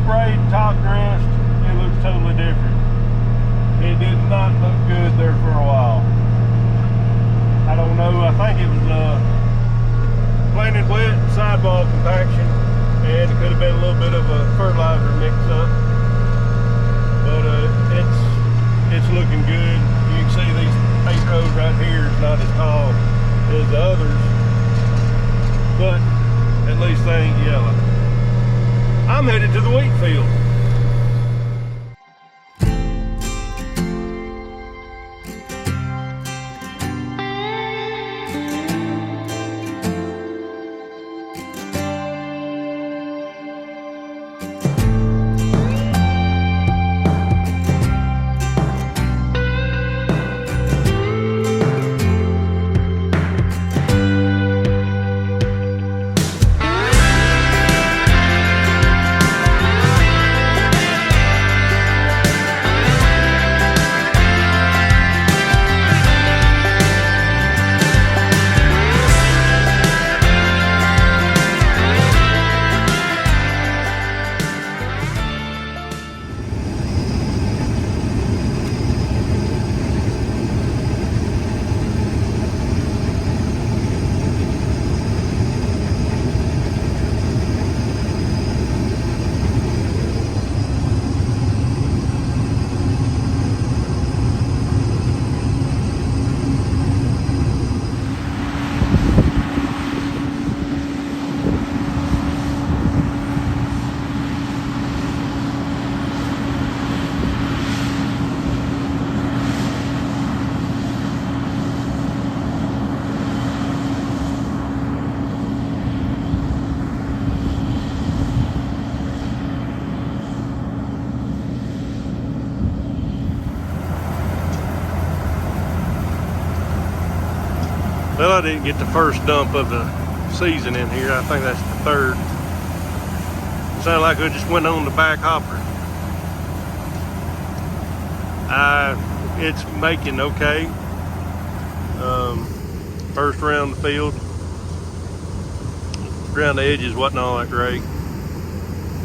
sprayed, top dressed, it looks totally different. It did not look good there for a while. I don't know, I think it was planted wet, sidewall compaction, and it could have been a little bit of a fertilizer mix up. But it's looking good. You can see these 8 rows right here is not as tall as the others, but at least they ain't yellow. I'm headed to the wheat field. Well, I didn't get the first dump of the season in here. I think that's the third. It sounded like I just went on the back hopper. It's making okay. First around the field. Around the edges wasn't all that great.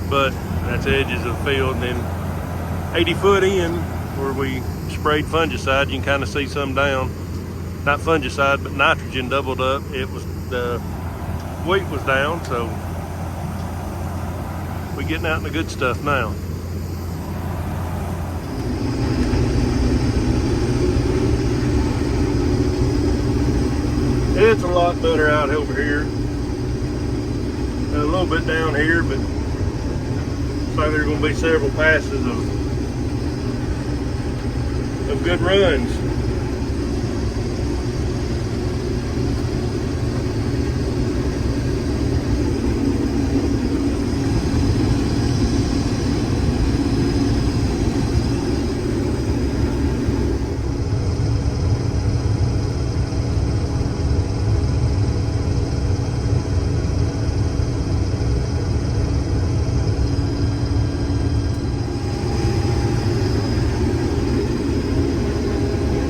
But that's the edges of the field. And then 80 foot in, where we sprayed fungicide, you can kind of see some down. Not fungicide, but nitrogen doubled up. It was, the wheat was down, so we're getting out in the good stuff now. It's a lot better out over here. A little bit down here, but looks like there's going to be several passes of good runs.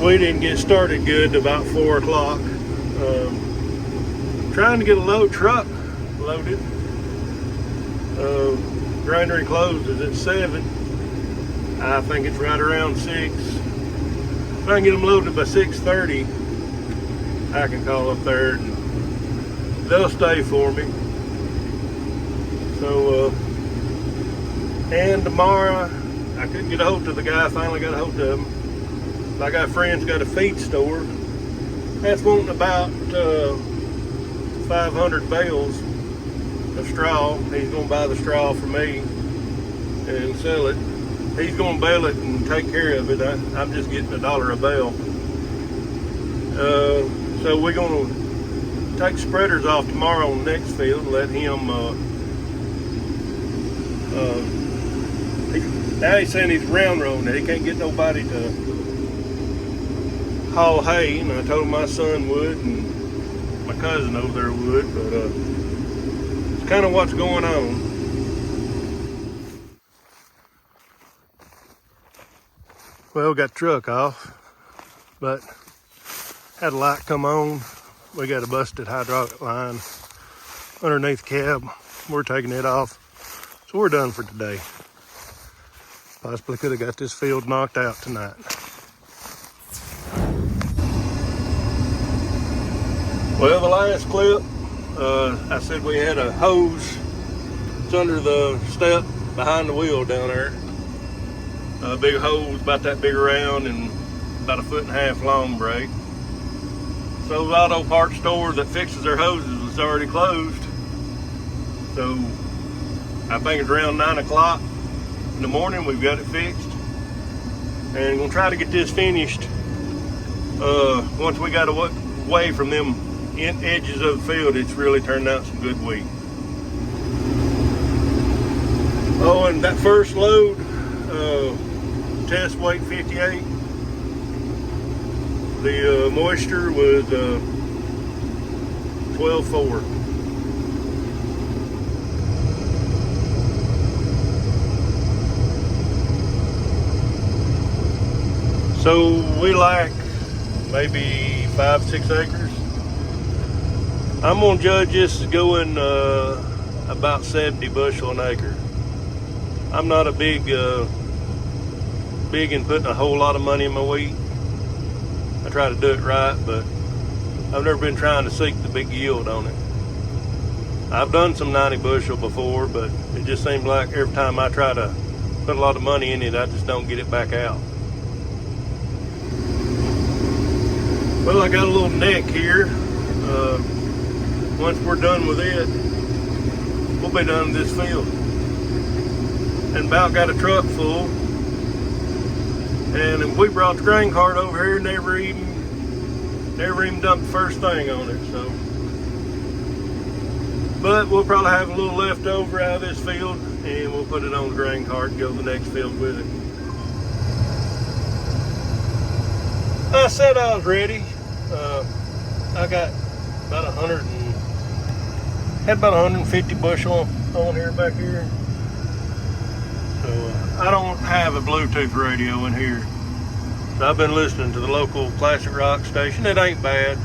We didn't get started good about 4 o'clock. Trying to get a truck loaded. Granary closes at 7. I think it's right around 6. If I can get them loaded by 6:30, I can call up there and they'll stay for me. So, and tomorrow, I couldn't get a hold of the guy. I finally got a hold of him. I got friends got a feed store that's wanting about 500 bales of straw. He's going to buy the straw from me and sell it. He's going to bale it and take care of it. I'm just getting $1 a bale. So we're going to take spreaders off tomorrow on the next field and let him now he's saying he's round rolling it. He can't get nobody to haul hay, and I told him my son would and my cousin over there would, but it's kind of what's going on. Well, got the truck off, but had a light come on. We got a busted hydraulic line underneath the cab. We're taking it off So we're done for today. Possibly could have got this field knocked out tonight. Well, the last clip, I said we had a hose. It's under the step behind the wheel down there. A big hose about that big around and about 1.5 feet long break. So the auto parts store that fixes their hoses was already closed. So I think it's around 9 o'clock in the morning. We've got it fixed. And we'll try to get this finished once we got away from them edges of the field. It's really turned out some good wheat. Oh, and that first load, test weight 58. The moisture was 12.4. So we lack maybe 5-6 acres. I'm gonna judge this as going about 70 bushel an acre. I'm not a big in putting a whole lot of money in my wheat. I try to do it right, but I've never been trying to seek the big yield on it. I've done some 90 bushel before, but it just seems like every time I try to put a lot of money in it, I just don't get it back out. Well, I got a little neck here. Once we're done with it, we'll be done with this field. And about got a truck full. And we brought the grain cart over here, never even dumped the first thing on it. So, but we'll probably have a little left over out of this field, and we'll put it on the grain cart and go to the next field with it. I said I was ready. I got about 150 bushel on here back here. So I don't have a Bluetooth radio in here. So I've been listening to the local classic rock station. It ain't bad.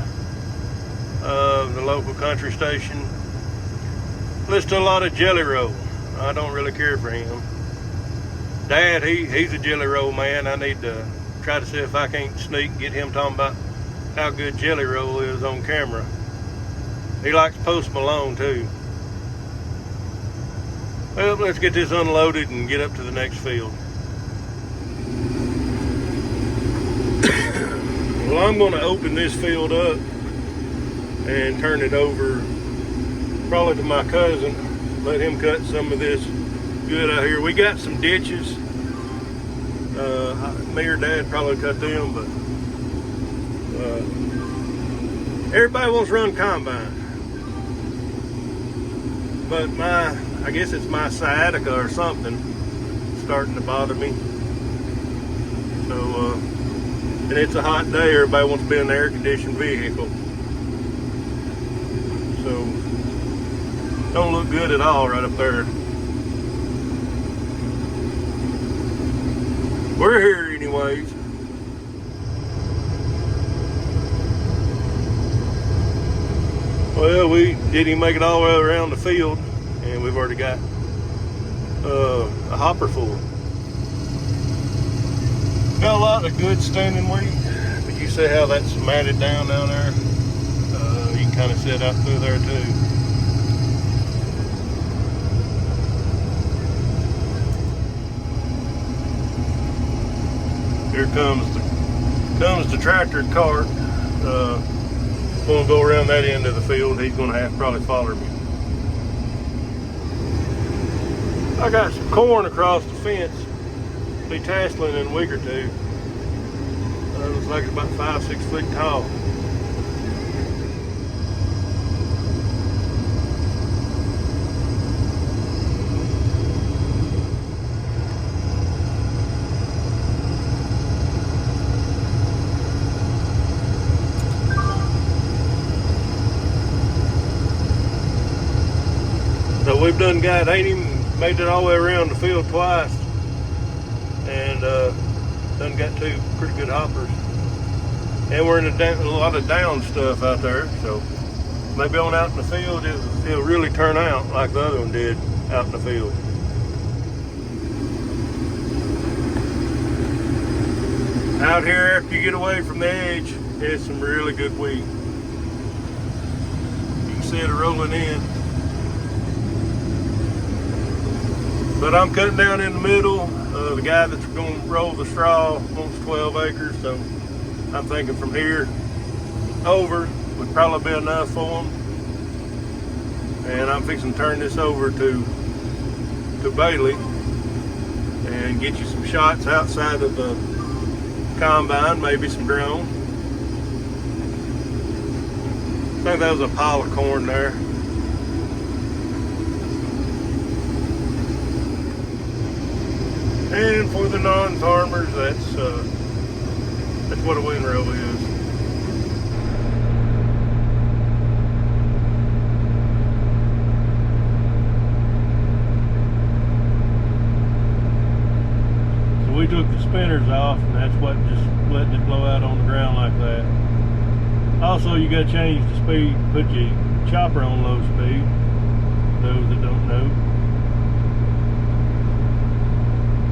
The local country station. Listen to a lot of Jelly Roll. I don't really care for him. Dad, he's a Jelly Roll man. I need to try to see if I can't sneak and get him talking about how good Jelly Roll is on camera. He likes Post Malone too. Well, let's get this unloaded and get up to the next field. Well, I'm going to open this field up and turn it over probably to my cousin. Let him cut some of this good out here. We got some ditches. Me or Dad probably cut them, but everybody wants to run combine. But I guess it's my sciatica or something starting to bother me. So, and it's a hot day. Everybody wants to be in an air-conditioned vehicle. So, don't look good at all right up there. We're here anyways. Well, we didn't even make it all the way around the field, and we've already got a hopper full. Got a lot of good standing wheat, but you see how that's matted down there? You can kind of sit out through there too. Here comes the tractor and cart. Going to go around that end of the field. He's going to have to probably follow me. I got some corn across the fence. Be tasseling in a week or two. It looks like it's about 5-6 feet tall. So we've done ain't even made it all the way around the field twice, and done got 2 pretty good hoppers. And we're in a lot of down stuff out there, so maybe on out in the field it'll really turn out like the other one did out in the field. Out here, after you get away from the edge, it's some really good wheat. You can see it rolling in. But I'm cutting down in the middle. The guy that's going to roll the straw wants 12 acres, so I'm thinking from here over would probably be enough for him. And I'm fixing to turn this over to Bailey and get you some shots outside of the combine, maybe some drone. I think that was a pile of corn there. And for the non-farmers, that's what a windrow is. So we took the spinners off, and that's what just letting it blow out on the ground like that. Also, you got to change the speed, put your chopper on low speed, those that don't know.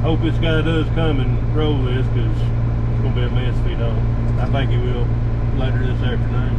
Hope this guy does come and roll this, because it's going to be a mess if he don't. I think he will later this afternoon.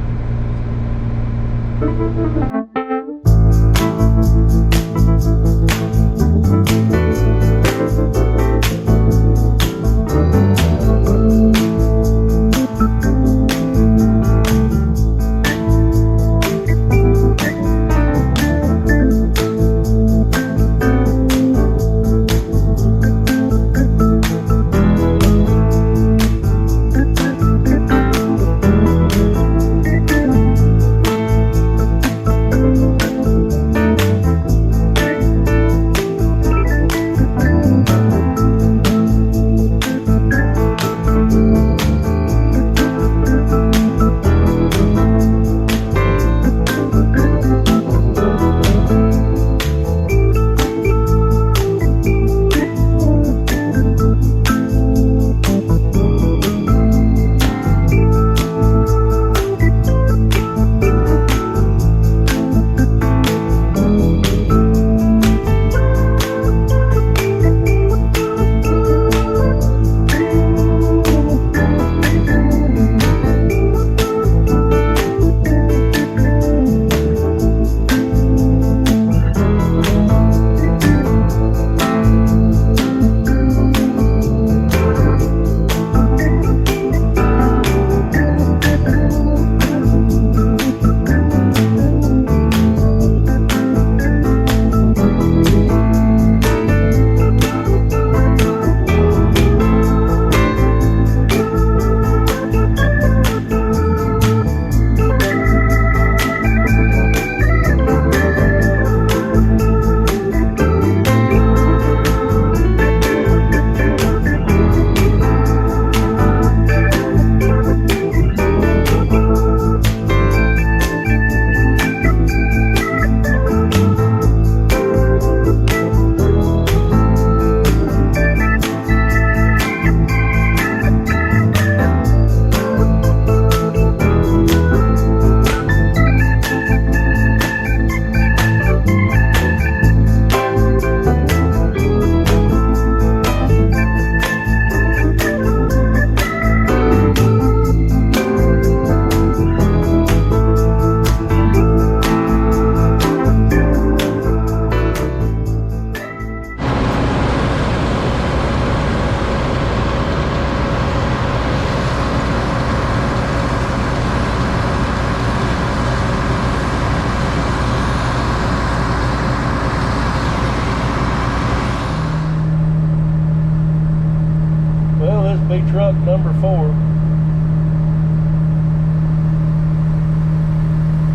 Truck number 4.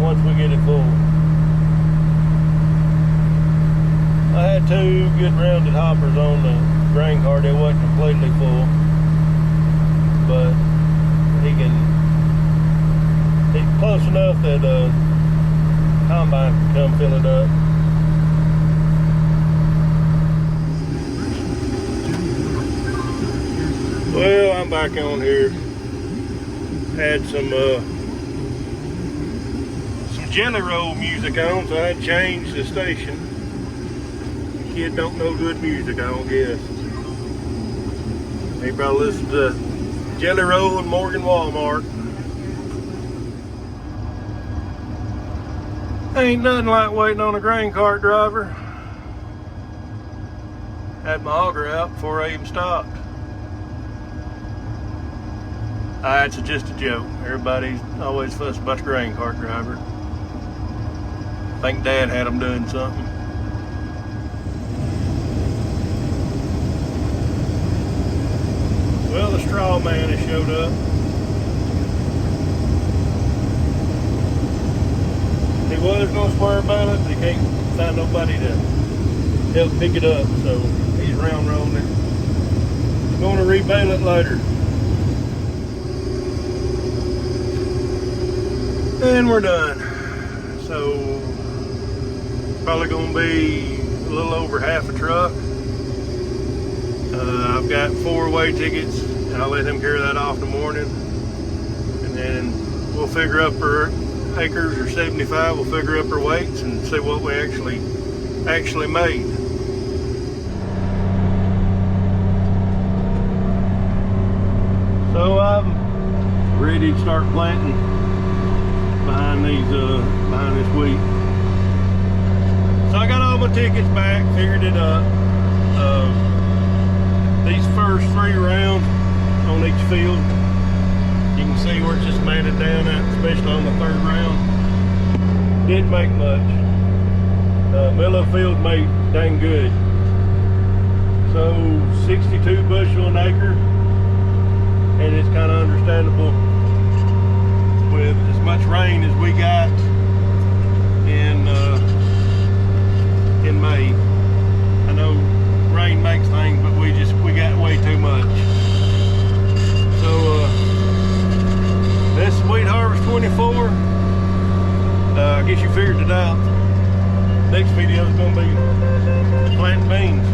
Once we get it full. I had 2 good rounded hoppers on the grain cart. It wasn't completely full, but it's close enough that combine can come fill it up. Well, I'm back on here. Had some Jelly Roll music on, so I changed the station. The kid don't know good music, I don't guess. He probably listens to Jelly Roll and Morgan Walmart. Ain't nothing like waiting on a grain cart driver. Had my auger out before I even stopped. It's just a joke. Everybody's always fussing about the grain cart driver. I think Dad had them doing something. Well, the straw man has showed up. He was going to swear about it, but he can't find nobody to help pick it up, so he's round rolling it. He's going to rebale it later. And we're done. So, probably going to be a little over half a truck. I've got 4 away tickets, and I'll let him carry that off in the morning. And then we'll figure up our acres, or 75, we'll figure up our weights and see what we actually made. So I'm ready to start planting behind this wheat. So I got all my tickets back, figured it up. These first 3 rounds on each field, you can see where it's just matted down at, especially on the 3rd round. Didn't make much. Mellow field made dang good. So 62 bushel an acre, and it's kind of understandable with as much rain as we got in May. I know rain makes things, but we got way too much. So this is Wheat Harvest 24. I guess you figured it out. Next video is going to be planting beans.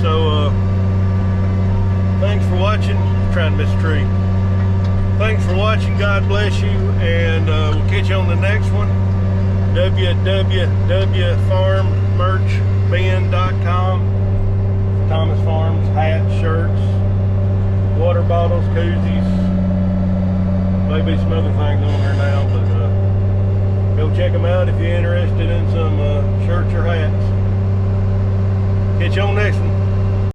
So thanks for watching. Trying to miss a tree. Thanks for watching. God bless you, and we'll catch you on the next one. www.farmmerchbin.com. Thomas Farms hats, shirts, water bottles, koozies, maybe some other things on there now, but go check them out if you're interested in some shirts or hats. Catch you on the next one.